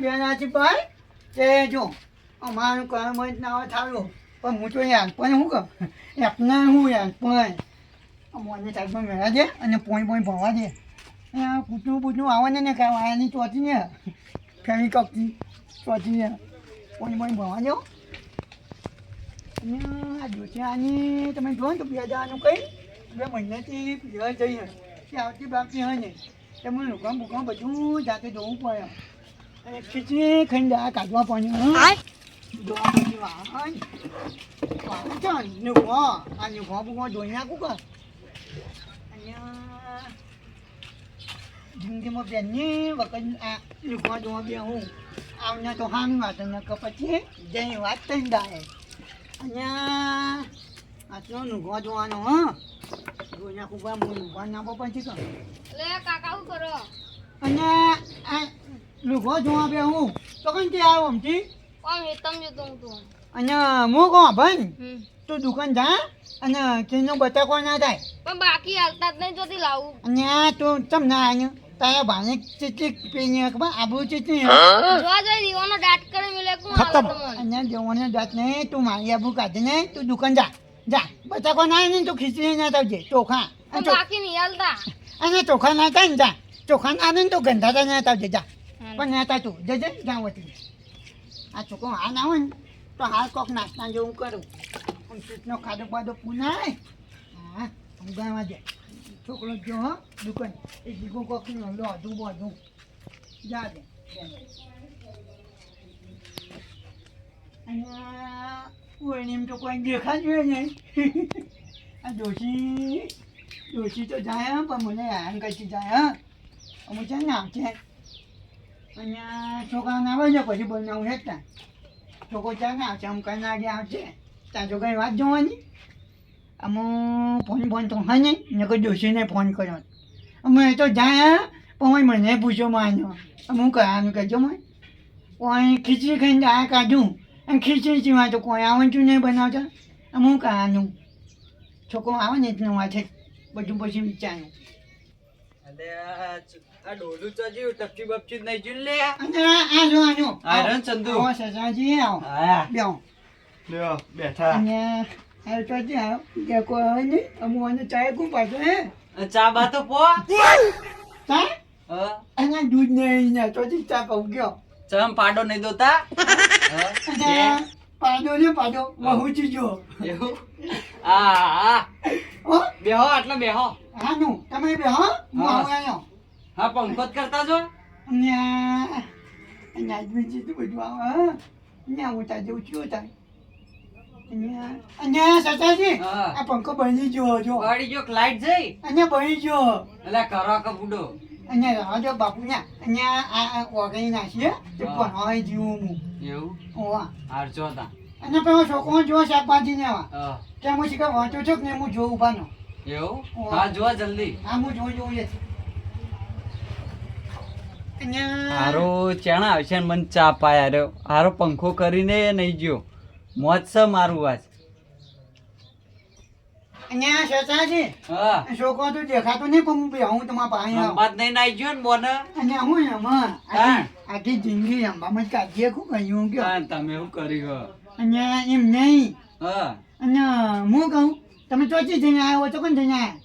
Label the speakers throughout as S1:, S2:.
S1: બેનાથી ભાઈ તે જો અમારું કામ જ ના થાવ્યો પણ હું તો યાર પણ શું કહું આપને હું યાર પણ મને સાઈડમાં મેળા દે અને પોઈ ભણવા દે પૂછનું આવવાને ને કાંઈ વાયાની ચોથી ને ફેમી કપથી ચોથી ને પોઈ ભણવા દો અને આ જોશિયાની તમે જો ને તો 2000નું કંઈ 2 મહિનાથી પીવા જઈએ કે આવતી બાકી હોય ને તમે લોકોને બુકામ બધું જાતે જોવું પડે અને ખીચડી ખાઈને દાળ કાઢવા પડે જોવા પછી વાહન છે નુખો આ નુખો બુખો ધોઈ નાખું કે અહીંયા જિંદગીમાં બેનની વખત આ નુખો જોવા બે હું આવને તો હામી વાત ને પછી જઈ વાત થઈને દાય અહીંયા આટલો નુખો જોવાનો હા ધોઈ નાખું બા હું નુખો નાખો પછી કે
S2: કાકા શું કરો
S1: અને આ નુખો જોવા બે હું તો કઈ તે આવ્યો અમથી અને હું કહું ભાઈ તું દુકાન જા અને તેનો બટાકો ના થાય
S2: પણ બાકી હાલતા જ નહીં જોતી લાવું
S1: અને તું ચમ ના આવ્યો તારા ભાને ચીચી પીને ખબર આબુ ચીચી
S2: જોવા જોઈ દીવાનો દાંત કરી મિલે કોણ હાલત મને
S1: અને દેવાનો દાંત નહીં તું મારી આબુ કાઢી ને તું દુકાન જા જા બટાકો ના આવે ને તું ખીચડી ના થાવજે ચોખા
S2: બાકી નહીં હાલતા
S1: અને ચોખા ના થાય ને જા ચોખા ના આવે ને તો ગંધાતા ના થાવજે જા પણ ના થાય તું જજે જા વતી આ છોકરો હાલ ના હોય ને તો હાલ કોક નાસ્તા જેવું કરું આમ ચૂંટનો ખાધો બાધો પુનાય હા ઊંઘાવા દે છોકરો જો હો દુકાન એ દીકું કોક લો અધું બધું જા દે અને ઓળણીમ તો કોઈ દેખાય નહીં આ ડોશી તો જાય પણ મને આમ કઈ જાય અમુક છે ને આમ છે અને છોકરાને આવે છે પછી બનાવું હેઠતા છોકરો ચાલે આવશે આમ કઈ ના ગયા આવશે ત્યાં જો કઈ વાત જોવાની અમુક ફોન તો હા નહીં ને કોઈ ડોશીને ફોન કર્યો અમે તો જાય પણ મને પૂછો માનો અમુક કહેવાનું કહેજો મને કોઈ ખીચડી ખાઈને આ કાઢું અને ખીચડી સિવાય તો કોઈ આવવાનું નહીં બનાવતા અમુક કહેવાનું છોકરો આવે ને એટલું વાત છે બધું પછી વિચાર્યું
S3: આ ડોલું ચાજી ટપકી બપકી નહીં જોઈ લે
S1: અને આ જો આનો
S3: આયરન ચંદુ
S1: આવો સસાજી આવો
S3: હા
S1: બેહો
S3: લ્યો બેઠા
S1: અને આ તો જે આવો કે કોઈ આવે નહીં અમુ અને ચાય કુ પાછો હે
S3: ચા બા તો પો
S1: ચા
S3: હા
S1: અને દૂધ નહીં ને તો જ ચા કહું ગયો
S3: ચમ પાડો નહીં દોતા
S1: અને પાડો ને પાડો બહુ ચીજો
S3: એવું આ
S1: ઓ
S3: બેહો આટલો બેહો
S1: હાનું તમે બેહો હું આવું આયો
S3: હા પંખો જ કરતા જો
S1: અને આજમી ચીજ બધું આવે ને ઉતા જેવું છું થાય અને સચાજી
S3: હા.
S1: આ પંખો બની ગયો જો
S3: ગાડી જો લાઈટ જઈ
S1: અને બની ગયો
S3: એટલે કરો કે બુડો
S1: અને રાજો બાપુ ને અને આ ઓગળી નાખીએ તે
S3: હા.
S1: ભણવાય જીવું હું
S3: એવું
S1: ઓવા
S3: હાર જો તા
S1: અને પેલો છોકરો જો શાકભાજી ને આવા
S3: હા
S1: કે હું શીખા વાંચો છો કે ને હું જોઉં ઉભાનો
S3: એવું
S1: હા.
S3: હા જો જલ્દી
S1: હા હું જોઉં છે અને
S3: હારો ચણા આવશે ને મને ચા પાયા રહ્યો હારો પંખો કરીને નહીં ગયો મોજ છે મારું વાત
S1: અને સચાજી
S3: હા
S1: છોકરો તો દેખાતો નહીં પણ હું બે હું તમારા પાસે આવું
S3: અંબાત નહીં નાઈ ગયો ને બોને
S1: અને હું એમાં
S3: હા.
S1: આખી જિંદગી અંબામાં જ કાઢીએ ખૂબ કહ્યું કે
S3: હા, તમે શું કર્યું
S1: અને એમ નહીં
S3: હા
S1: અને હું કહું તમે ચોથી જઈને આવ્યો તો કોણ જઈને આવ્યા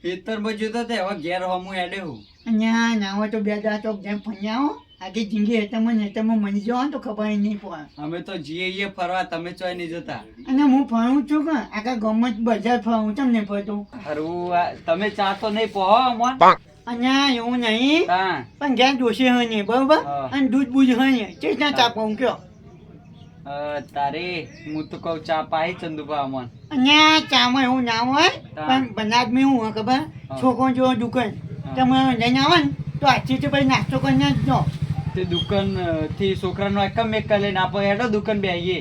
S3: ખેતર બાજુ તો તે હવે ઘેર હમું હેડે હું
S1: અને ના હોય તો બે દા ચોક જેમ ફન્યા આવો આખી જિંદગી હેતમાં મળી જાઓ તો ખબર નહીં પડે
S3: અમે તો જઈએ ફરવા તમે ચોય નહીં જતા
S1: અને હું ફરું છું કે આખા ગામમાં જ બજાર ફરું તમને ફરતું
S3: હારું તમે ચા તો નહીં પહો અમોન
S1: અને એવું નહીં
S3: હા
S1: પણ ઘેર ડોસી હોય નહીં બરોબર
S3: હા.
S1: અને દૂધ બૂધ હોય નહીં ચેટના ચાપવું કયો
S3: તારે હું તો કહું ચા પાઈ ચંદુભા અમોન
S1: અને ચામાં એવું ના હોય
S3: હા.
S1: પણ બનાદમાં એવું હોય ખબર
S3: હા.
S1: છોકરો જો દુકાન
S3: હા.
S1: તમે લઈને આવે ને તો આજથી તો પછી નાસ્તો કરીને જ જો
S3: તે દુકાન થી છોકરાનો એકમ એક લઈને આપો હેડો દુકાન બે આવીએ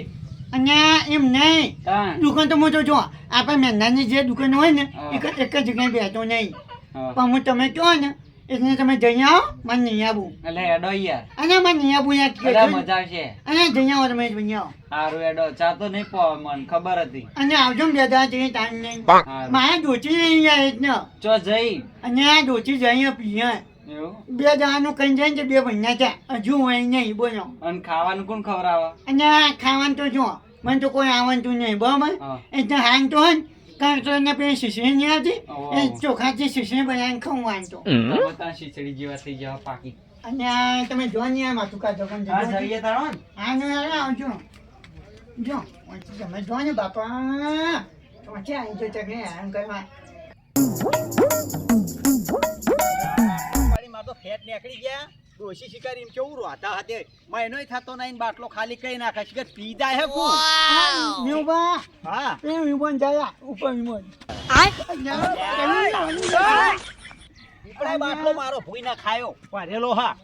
S1: અને એમ નહીં
S3: હા
S1: દુકાન તો મોટો જો આપણે મહેંદાની જે દુકાન હોય ને
S3: હા.
S1: એક જ જગ્યાએ બેઠો નહીં
S3: હા.
S1: પણ હું તમે કહો ને એટલે તમે જઈ આવો મને નહીં આવું
S3: એટલે હેડો યાર
S1: અને મને નહીં આવું
S3: બધા
S1: યાર
S3: મજા આવશે
S1: અને જઈ આવો તમે જઈ આવો
S3: હારું હેડો ચા તો નહીં પો મને ખબર હતી
S1: અને આવજો ને બેદા જઈને ટાઈમ નહીં
S3: હારું.
S1: મારે દોચી નહીં જાય જ ને
S3: ચો જઈ
S1: અને આ દોચી જઈએ પીએ
S3: એવું
S1: બે જણાનું કઈ જાય ને બે મહિના ત્યાં હજુ હોય નહીં બોલો.
S3: અને ખાવાનું કોણ ખવડાવે?
S1: અને ખાવાનું તો જો મને તો કોઈ આવતું નહીં બરાબર.
S3: હા.
S1: એટલે હાન તો હોય ને કારણ તો એને પેલી શીશડી નહીં આવતી
S3: ઓહો.
S1: એ ચોખાથી શીશડી બનાવીને ખાવું હાન તો.
S3: તમે ત્યાં ખીચડી જેવા થઈ જવા પાકી.
S1: અને આ તમે જો ને આ માથું કાઢો પણ
S3: હા જઈએ તારો ને.
S1: હા નો યાર આવજો જો વચ્ચે તમે જો ને બાપા વચ્ચે આવી જો તમે આમ કરવા.
S4: માર તો ફેટ નીકળી ગયા ડોશી શિકારી એમ કેવું રોતા hatte મહિનોય થતો નહીં બાટલો ખાલી કઈ નાખે છે પી જાય હે કુ
S1: મેઉબા
S4: હા
S1: એ વિમોન જાય ઉપર વિમોન.
S4: ઈપડાય બાટલો મારો ભૂઈ ના ખાયો ભરેલો હા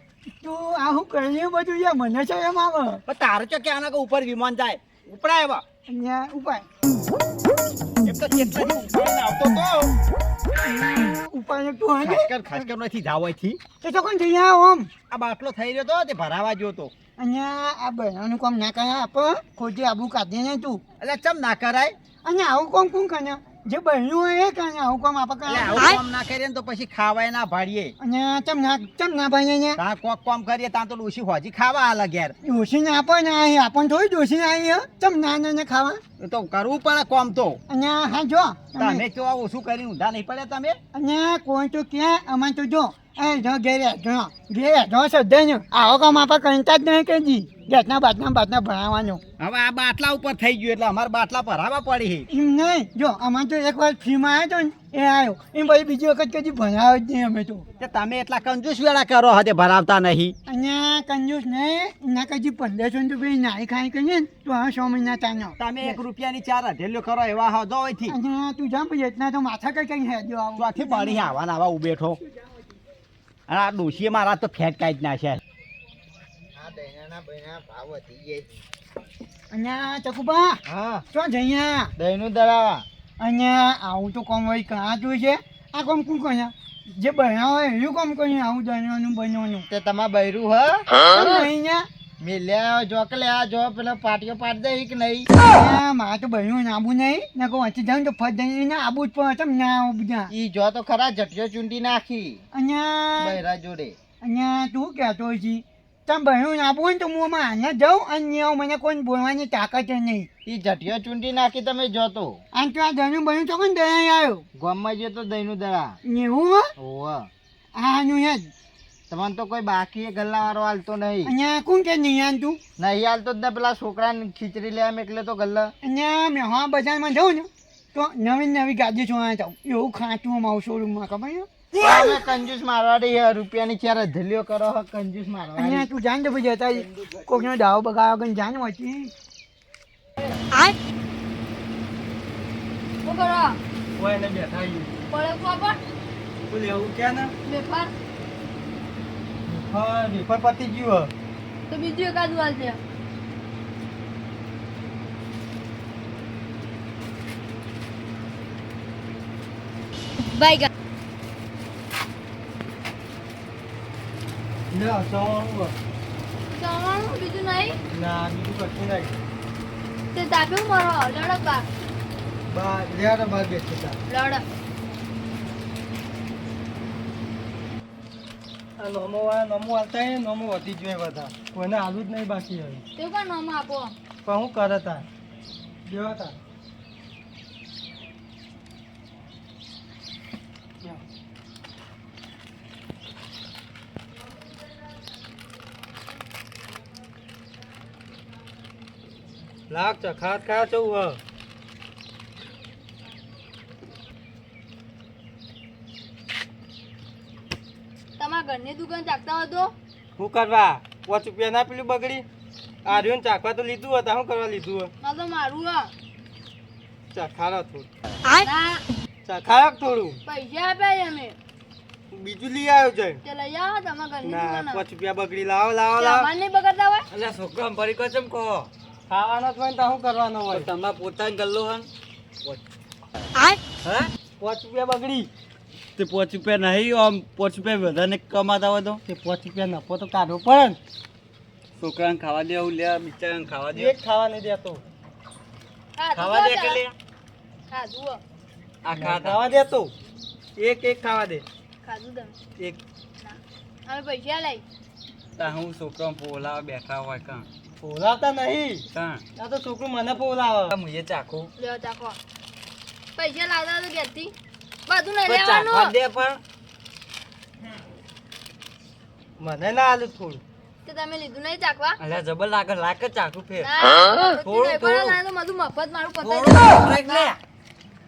S1: તું આ હું કર્યું બધું યાર મને છે એમ આવે.
S4: પણ તારે ચો કે આના કે ઉપર વિમાન જાય ઉપડાય હવે
S1: અહીંયા ઉપાય
S4: એમ તો ચેતનાથી ઉપાડીને આવતો તો
S1: ઉપાય તું હે
S4: ખાસકર નથી જાવયથી
S1: તો કોણ જઈ આવ આમ.
S4: આ બાટલો થઈ રહ્યો તો તે ભરાવા ગયો તો
S1: અહીંયા આ બહેનોનું કામ ના કરે આપ ખોટી આબુ કાઢી ને તું.
S4: એટલે ચમ ના કરાય
S1: અને આવું કોમ કોણ કરે જે બહેનું હોય એ કરે આવું કામ આપ
S4: એટલે
S1: કરે.
S4: આવું કામ ના કરીએ ને તો પછી ખાવાય ના ભાડીએ
S1: અને ચમ ના ભાઈ અહીંયા
S4: તા કોક કામ કરીએ તા તો ડોશી હોજી ખાવા આલે ઘેર
S1: ડોસીને આપો ને અહીં આપણને થોડી ડોસીને આવી ચમ ના ખાવા.
S4: એ તો કરવું પડે કોમ તો
S1: અને હા જો
S4: તમે તો ઓછું કરીને ઊંધા નહીં પડે તમે
S1: અને કોઈ તો ક્યાં અમારે તો જો એ જો ઘેરે જો શ્રદ્ધા ને આવો કામ આપણે કરતા જ નહીં કઈ ગેસના બાટના ભણાવવાનું.
S4: હવે આ બાટલા ઉપર થઈ ગયું એટલે અમારે બાટલા ભરાવા પડી
S1: એમ નહીં જો અમારે તો એક વાર ફ્રીમાં આવ્યો તો ને એ આવ્યો એમ પછી બીજી વખત કદી ભણાવ જ નહીં અમે તો.
S4: તે તમે એટલા કંજૂસ વેળા કરો હતે ભરાવતા નહીં
S1: અને કંજૂસ નહીં એના કદી 1500 રૂપિયા નાઈ ખાઈ કહીએ ને તો હવે 6 મહિના ચાનો.
S4: તમે 1 રૂપિયાની 4 અઢેલ્યો કરો એવા હો જોઈથી
S1: અને તું જામ પછી એટલા તો માથા કઈ હેજો આવું.
S4: ચોથી પડી આવા આવા ઉભેઠો અને આ ડોશીએ મારા તો ફેટ કાઢી નાખ્યા
S1: અને ચકુબા
S4: હા
S1: શું જઈએ
S4: દહીંનું દળાવા
S1: અને આવું તો કોમ હોય કાં જોઈ છે આ કોમ કોણ કહે જે બનાવે એવું કોમ કહ્યું આવું બનવાનું
S4: તે તમાર બૈરું હ
S1: અહીંયા
S4: મિલ્યા જોકલે આ જો પેલો પાટીઓ પાડ દે કે નહીં
S1: મારે તો બહેનું આબુ નહીં ને કહું વાંચી જાઉં તો ફટ જઈને આબુ જ પડે તમ ના આવું બધા.
S4: ઈ જો તો ખરા જટિયો ચૂંટી નાખી
S1: અહીંયા
S4: બૈરા જોડે
S1: અહીંયા તું કહેતો છે તમે બહેનું આબુ હોય ને તો હું આમાં અહીંયા જાઉં અને મને કોઈ બોલવાની તાકાત જ નહીં.
S4: ઈ જટિયો ચૂંટી નાખી તમે જોતો
S1: અને તો આ દહીંનું બહેનું તો કોણ દહીં આવ્યો
S4: ગામમાં જો તો દહીંનું દળા
S1: એવું
S4: ઓવ
S1: આનું યાદ
S4: તમને તો કોઈ બાકી ગલ્લા વાળો હાલતો નહીં
S1: અહીંયા કોણ કે નહીં આનતું
S4: નહીં હાલતો જ ને પેલા છોકરાને ખીચડી લેવા એટલે તો ગલ્લા
S1: અહીંયા મેં હા બજારમાં જાઉં ને તો નવી ગાડી જોવા જાઉં એવું ખાતું અમારું શોરૂમમાં ખબર છે.
S4: તમે કંજૂસ મારવાડી હે રૂપિયાની 4 ધલ્યો કરો હો કંજૂસ મારવાડી
S1: અહીંયા તું જાણ તો પછી હતા કોકનો દાવો બગાડ્યો કઈ જાણ હોતી.
S2: શું કરો?
S3: કોઈ ને બેઠા છીએ.
S2: પડે ખબર?
S3: બોલ એવું કે ને
S2: વેપાર
S3: હા રીફર પતી ગયું
S2: તો બીજું એકાદ વાર છે. બાય ગા
S3: ના સવાણું
S2: જવાનું બીજું નહીં
S3: ના બીજું કશું નહીં.
S2: તે દાબ્યો મારો લડક બાર
S3: લેવાના બાર બેઠે હતા.
S2: લડક
S3: આ નોમો હાલતા હે નોમો વધી જ જોઈએ બધા કોઈને હાલું જ નહીં બાકી હવે
S2: તે કોણ નામ આપો
S3: પણ હું કરે તા જેવા તા લાગ ચખાત ખા ચૌ હ
S2: તમારા ઘરની દુકાન ચાકતા હોય તો
S3: શું કરવા 5 રૂપિયા ના પેલું બગડી આ રહ્યું ચાખવા તો લીધું હતા શું કરવા લીધું
S2: ના તો મારું હા
S3: ચાખારા થોડું
S2: ના
S3: ચાખારા થોડું
S2: પૈસા આપ્યા અમે
S3: બીજું લઈ આવ્યો છે
S2: તે લઈ આવો તમારા ઘરની
S3: ના
S2: દુકાન
S3: 5 રૂપિયા બગડી લાવો લાવો લાવો
S2: સામાન નહીં બગાડતા હોય
S3: અલ્યા છોકરા ફરી કચમ કહો ખાવાનો જ હોય ને તો શું કરવાનો હોય તમારા પોતાનો ગલ્લો હન હે 5 રૂપિયા બગડી તે 5 રૂપિયા નહીં આમ 5 રૂપિયા વધારે કમાતા હોય તો તે 5 રૂપિયા નફો તો કાઢવો પડે ને છોકરાને ખાવા દેવું લે બિચારાને ખાવા દે એક ખાવા નહીં દેતો ખાવા દે કે લે
S2: ખાધું હો.
S3: આ ખાવા દે તો એક ખાવા દે
S2: ખાધું તમે
S3: એક
S2: હવે પૈસા લઈ
S3: તા હું છોકરો પોલાવા બેઠા હોય કાં
S5: બોલાવતા નહીં
S3: કાં
S5: આ તો છોકરું મને બોલાવે
S3: મુએ ચાખું
S2: લ્યો ચાખો પૈસા લાવતા તો ઘેરથી બધું નહીં
S3: પણ ચાખવા
S2: લેવાનું
S3: દે પણ
S5: મને ના આલું થોડું
S2: કે તમે લીધું નહીં ચાખવા
S3: અલ્યા જબર લાગે લાગે ચાખું ફેર
S2: ના
S3: થોડું,
S2: નહીં
S3: થોડું.
S2: પણ બધું મફત મારું
S3: થોડું
S2: પતાઈ
S3: રાખ લે.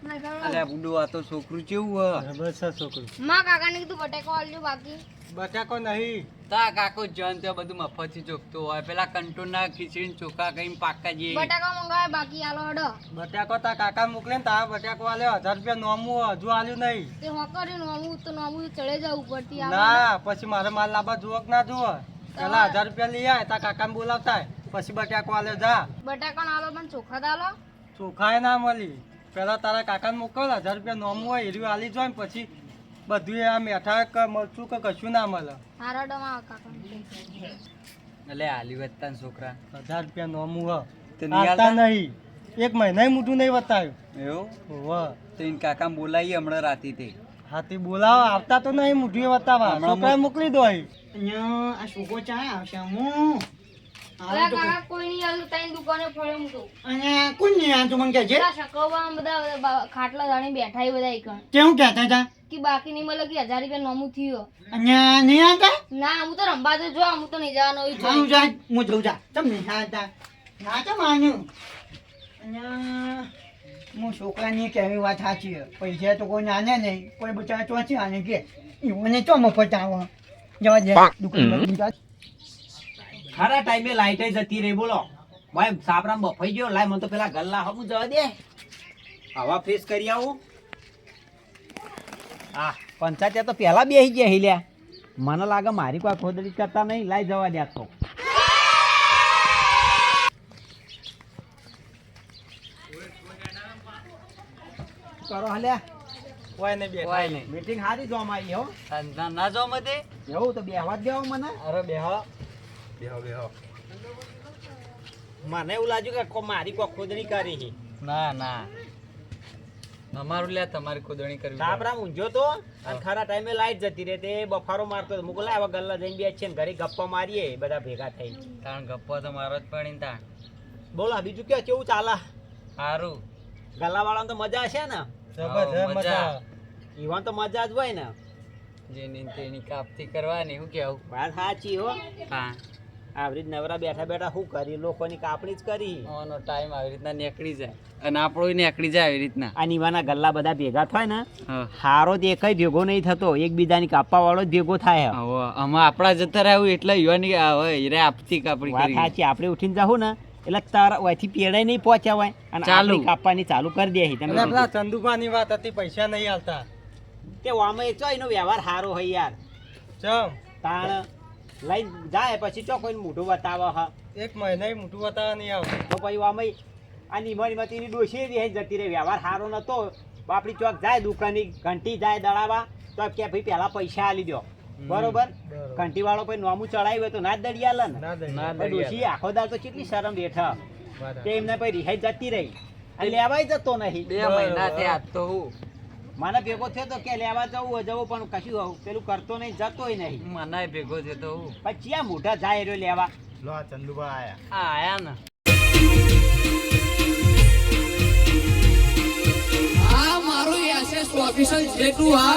S2: નહીં ખાવાનું.
S3: અલ્યા બુડો આ તો છોકરું કેવું હ
S5: બરાબર છે છોકરું
S2: માં કાકાને કીધું બટેકો આલજો બાકી
S5: બટાકો નહીં
S3: તા કાકો જન ત્યાં બધું મફતથી ચોખતું હોય પેલા કંટોના ખીચડી ચોખા કઈ પાકા જઈએ
S2: બટાકા મંગાવે બાકી આલો હડો
S5: બટાકો તા કાકા મોકલે ને તા બટાકો આલ્યો 1000 રૂપિયા નોમું હજુ આલ્યું નહીં
S2: તે હોકરી નોમું તો નોમું ચડે જાવ ઉપરથી આલો
S5: ના પછી મારે માલ લાવવા જુઓ કે ના જુઓ પેલા 1000 રૂપિયા લઈ આય તા કાકાને બોલાવતા પછી બટાકો આલ્યો જા
S2: બટાકા આલો પણ ચોખા દાલો
S5: ચોખાય ના મળી પેલા તારા કાકાને મોકલ 1000 રૂપિયા નોમું હોય એર્યું આલી જોય ને પછી બધું આ મેઠા કે મરચું કે કશું ના મળે
S2: હારા ડમા કાકા
S3: એટલે આલી વધતા છોકરા
S5: 1000 રૂપિયા નોમું હ
S3: તે નહીં
S5: આલતા
S3: આલતા?
S5: નહીં એક મહિના મોટું નહીં બતાવ્યું
S3: એવું
S5: વાહ
S3: તો એને કાકા બોલાવીએ હમણાં રાતી તે
S5: હાથી બોલાવો આવતા તો નહીં મોઢું બતાવવા
S3: હમણાં
S5: છોકરા મોકલી દો અહીં.
S1: અહીંયા આ છોકરો ચા આવશે હું
S2: અલા કાકા કોઈ નહીં આલું તાઈ દુકાને ફળે હું તો
S1: અને કોણ નહીં આ તું મને કહેજે
S2: બધા શકવવા બધા ખાટલા જાણી બેઠા એ બધા એકણ
S1: કેવું કહેતા હતા
S2: કે બાકી નહીં મળે કે 1000 રૂપિયા નોમું થયો
S1: અહીંયા નહીં આવતા
S2: ના હું તો રંબા તો જો હું તો નહીં જવાનો હોય
S1: હા હું જા હું જઉં જા તમ નહીં આવતા ના તો માન્યું અહીંયા હું છોકરાની કેવી વાત સાચી છે. પૈસા તો કોઈ નાને નહીં કોઈ બચારા ચોથી આને કે ઈવોને ચો મફત આવો જવા દે દુકાન
S4: ખરા ટાઈમે લાઈટ જતી રહી બોલો ભાઈ સાપરામ બફાઈ ગયો લાય મને તો પેલા ગલ્લા હમું જવા દે હવા ફ્રેશ કરી આવું હા પંચાયત તો પહેલા બેસી ગયા હિલ્યા મને લાગે મારી કોઈ ખોદડી કરતા નહીં લાઈ જવા દે તો કરો હલ્યા
S5: કોઈ નહીં બેઠા
S3: કોઈ નહીં
S4: મીટિંગ સારી જોવા આવી હો
S3: ના જાઓ મતે
S4: એવું તો બેહવા જ દેવો મને
S5: અરે બેહો
S4: મને એવું લાગ્યું કે મારી કોઈ ખોદણી કરી છે
S3: ના ના અમારું લે તમારી ખોદણી કરવી પડે.
S4: સાપરામ ઊંઝો તો અને ખરા ટાઈમે લાઈટ જતી રહે તે બફારો મારતો હતો મુકલા હવે ગલ્લા જઈને બે છે ને ઘરે ગપ્પા મારીએ બધા ભેગા થઈ
S3: તાણ ગપ્પો તો મારો જ પડી ને તાણ
S4: બોલા બીજું કે કેવું ચાલે
S3: સારું
S4: ગલ્લા વાળા તો મજા છે ને
S5: જબરજસ્ત
S3: મજા.
S5: મજા
S4: ઈવન તો મજા જ હોય ને
S3: જેની તેની કાપતી કરવાની શું કેવું
S4: વાત સાચી હો
S3: હા
S4: આવી રીત નવરા બેઠા બેઠા શું કરી લોકોની કાપણી જ કરી
S3: ઓનો ટાઈમ આવી રીતના નીકળી જાય અને આપણો નીકળી જાય આવી રીતના
S4: આ નીવાના ગલ્લા બધા ભેગા થાય ને
S3: હા
S4: હારો તો એકય ભેગો નહીં થતો એકબીજાની કાપવા વાળો જ ભેગો થાય
S3: હવે આમાં આપણા જતા રહ્યું એટલે યુવાની હવે હીરે આપતી કાપડી
S4: વાત
S3: કરી
S4: સાચી આપણે ઉઠીને જાઉં ને એટલે તારા ઓયથી પેડાય નહીં પહોંચ્યા હોય અને
S3: ચાલુ.
S4: ચાલુ કાપવાની ચાલુ કરી દે તમે
S5: એટલે પેલા ચંદુભાની વાત હતી પૈસા નહીં આલતા
S4: તે આમાં ચો એનો વ્યવહાર સારો હોય યાર
S5: ચમ
S4: તાણ લઈ જાય પછી ચો કોઈ મોઢું બતાવે હા
S5: એક મહિના મોટું બતાવવા નહીં આવતું
S4: તો પછી આમાં આ નિમણીમાં તેની ડોશી રહી જતી રહે વ્યવહાર સારો નતો આપણી ચોક જાય દુકાનની ઘંટી જાય દળાવા તો કે ભાઈ પહેલા પૈસા આલી દો બરોબર ઘંટી વાળો પછી નોમું ચડાવ્યું હોય તો ના જ દડી આલે ને
S5: ના દઈ
S3: ના
S4: પણ ડોશી આખો દાળ તો કેટલી શરમ બેઠા
S5: બરાબર.
S4: તે એમને પછી રિહાઈ જતી રહી અને લેવાય જતો નહીં
S3: 2 મહિના થયા આજ તો હું
S4: મને ભેગો થયો તો કે લેવા જવું પણ કશું પેલું કરતો નહીં જતોય નહીં
S3: મનાય ભેગો છે તો હું
S4: પછી આ મોઢા જાય રહ્યો લેવા
S5: લો આ ચંદુભા આયા
S3: આ આયા ને
S6: આ મારું એસએસ ઓફિસર જેટલું આ